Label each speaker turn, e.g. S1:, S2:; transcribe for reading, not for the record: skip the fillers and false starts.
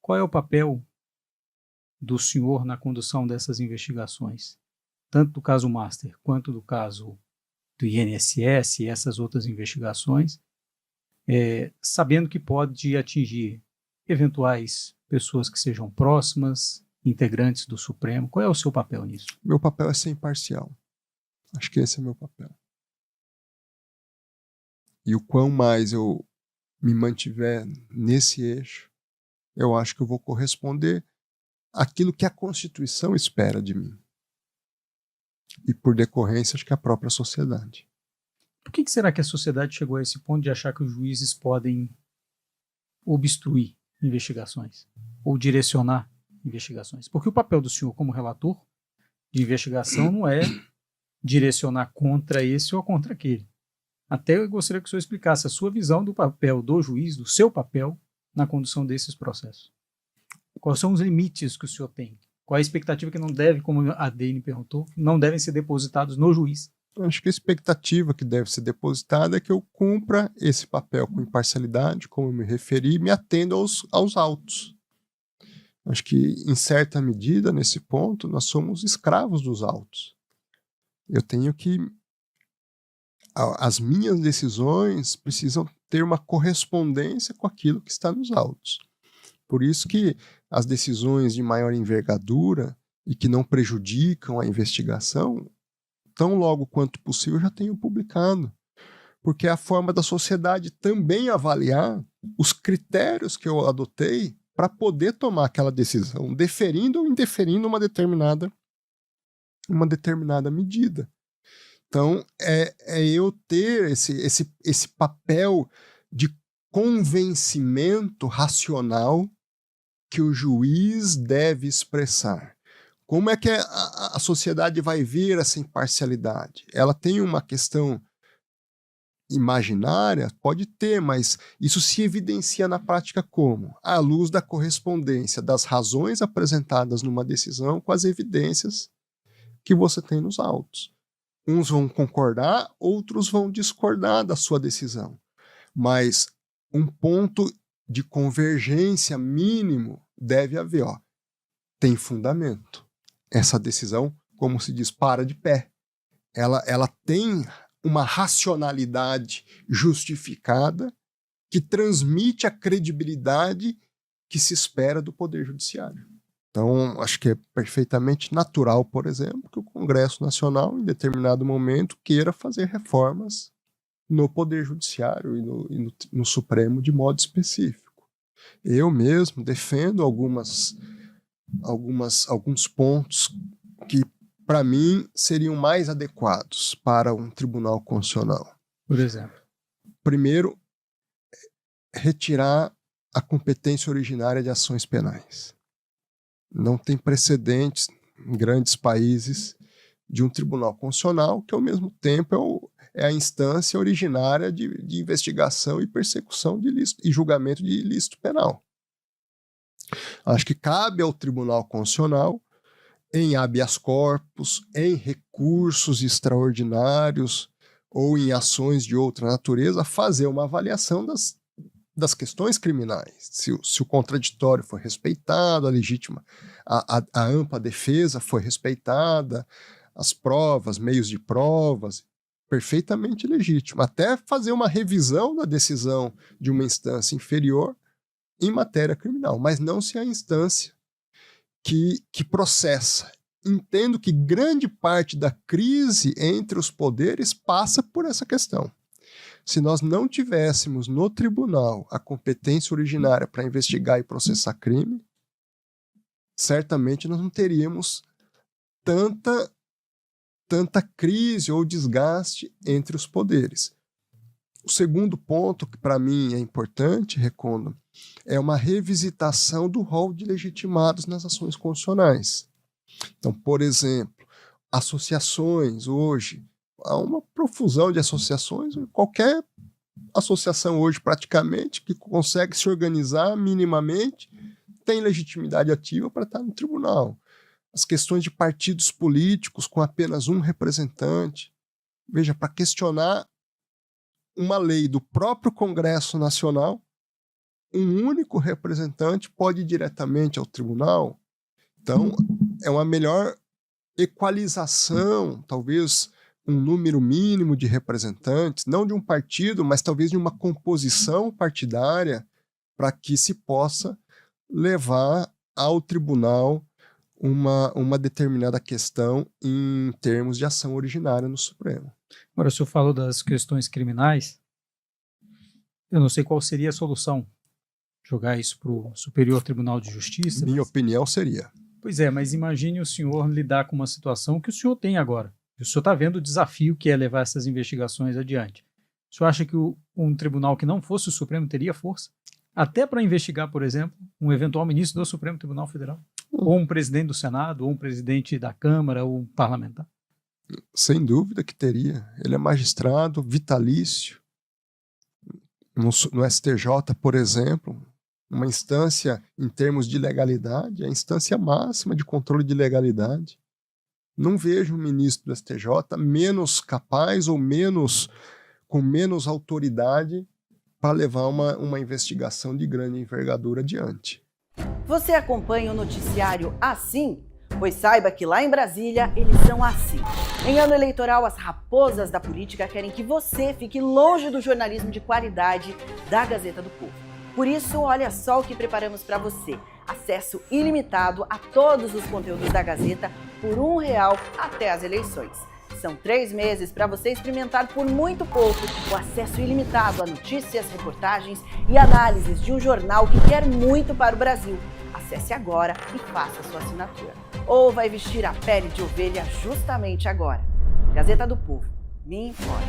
S1: qual é o papel do senhor na condução dessas investigações? Tanto do caso Master, quanto do caso do INSS e essas outras investigações, sabendo que pode atingir eventuais pessoas que sejam próximas, integrantes do Supremo. Qual é o seu papel nisso?
S2: Meu papel é ser imparcial. Acho que esse é meu papel. E o quão mais eu me mantiver nesse eixo, eu acho que eu vou corresponder àquilo que a Constituição espera de mim. E, por decorrência, acho que a própria sociedade.
S1: Por que será que a sociedade chegou a esse ponto de achar que os juízes podem obstruir investigações ou direcionar investigações? Porque o papel do senhor como relator de investigação não é direcionar contra esse ou contra aquele. Até eu gostaria que o senhor explicasse a sua visão do papel do juiz, do seu papel na condução desses processos. Quais são os limites que o senhor tem? Qual é a expectativa que não deve, como a Deine perguntou, não devem ser depositados no juiz?
S2: Acho que a expectativa que deve ser depositada é que eu cumpra esse papel com imparcialidade, como eu me referi, me atendo aos autos. Acho que, em certa medida, nesse ponto, nós somos escravos dos autos. Eu tenho que... As minhas decisões precisam ter uma correspondência com aquilo que está nos autos. Por isso que as decisões de maior envergadura e que não prejudicam a investigação, tão logo quanto possível, já tenho publicado. Porque é a forma da sociedade também avaliar os critérios que eu adotei para poder tomar aquela decisão, deferindo ou indeferindo uma determinada medida. Então, é eu ter esse papel de convencimento racional que o juiz deve expressar. Como é que a sociedade vai ver essa imparcialidade? Ela tem uma questão imaginária? Pode ter, mas isso se evidencia na prática como? À luz da correspondência das razões apresentadas numa decisão com as evidências que você tem nos autos. Uns vão concordar, outros vão discordar da sua decisão. Mas um ponto de convergência mínimo deve haver. Tem fundamento. Essa decisão, como se diz, para de pé. Ela tem uma racionalidade justificada que transmite a credibilidade que se espera do Poder Judiciário. Então, acho que é perfeitamente natural, por exemplo, que o Congresso Nacional, em determinado momento, queira fazer reformas no Poder Judiciário e no Supremo de modo específico. Eu mesmo defendo alguns pontos que, para mim, seriam mais adequados para um Tribunal Constitucional.
S1: Por exemplo?
S2: Primeiro, retirar a competência originária de ações penais. Não tem precedentes em grandes países de um Tribunal Constitucional que, ao mesmo tempo, é a instância originária de investigação e persecução de ilícito, e julgamento de ilícito penal. Acho que cabe ao Tribunal Constitucional, em habeas corpus, em recursos extraordinários ou em ações de outra natureza, fazer uma avaliação das questões criminais, se o contraditório foi respeitado, a legítima, a ampla defesa foi respeitada, as provas, meios de provas, perfeitamente legítimo. Até fazer uma revisão da decisão de uma instância inferior em matéria criminal, mas não se a instância que processa. Entendo que grande parte da crise entre os poderes passa por essa questão. Se nós não tivéssemos no tribunal a competência originária para investigar e processar crime, certamente nós não teríamos tanta crise ou desgaste entre os poderes. O segundo ponto, que para mim é importante, Recondo, é uma revisitação do rol de legitimados nas ações constitucionais. Então, por exemplo, associações hoje, há uma profusão de associações, qualquer associação hoje praticamente que consegue se organizar minimamente tem legitimidade ativa para estar no tribunal. As questões de partidos políticos com apenas um representante, veja, para questionar uma lei do próprio Congresso Nacional, um único representante pode ir diretamente ao tribunal. Então, é uma melhor equalização, talvez um número mínimo de representantes, não de um partido, mas talvez de uma composição partidária, para que se possa levar ao tribunal uma determinada questão em termos de ação originária no Supremo.
S1: Agora, o senhor falou das questões criminais. Eu não sei qual seria a solução. Jogar isso para o Superior Tribunal de Justiça?
S2: Minha opinião seria.
S1: Pois é, mas imagine o senhor lidar com uma situação que o senhor tem agora. O senhor está vendo o desafio que é levar essas investigações adiante. O senhor acha que um tribunal que não fosse o Supremo teria força? Até para investigar, por exemplo, um eventual ministro do Supremo Tribunal Federal? Ou um presidente do Senado, ou um presidente da Câmara, ou um parlamentar?
S2: Sem dúvida que teria. Ele é magistrado, vitalício. No STJ, por exemplo, uma instância em termos de legalidade, é a instância máxima de controle de legalidade. Não vejo um ministro do STJ menos capaz ou com menos autoridade para levar uma investigação de grande envergadura adiante.
S3: Você acompanha o noticiário assim? Pois saiba que lá em Brasília eles são assim. Em ano eleitoral, as raposas da política querem que você fique longe do jornalismo de qualidade da Gazeta do Povo. Por isso, olha só o que preparamos para você. Acesso ilimitado a todos os conteúdos da Gazeta por R$1 até as eleições. São 3 meses para você experimentar por muito pouco o acesso ilimitado a notícias, reportagens e análises de um jornal que quer muito para o Brasil. Acesse agora e faça sua assinatura. Ou vai vestir a pele de ovelha justamente agora. Gazeta do Povo. Me informe.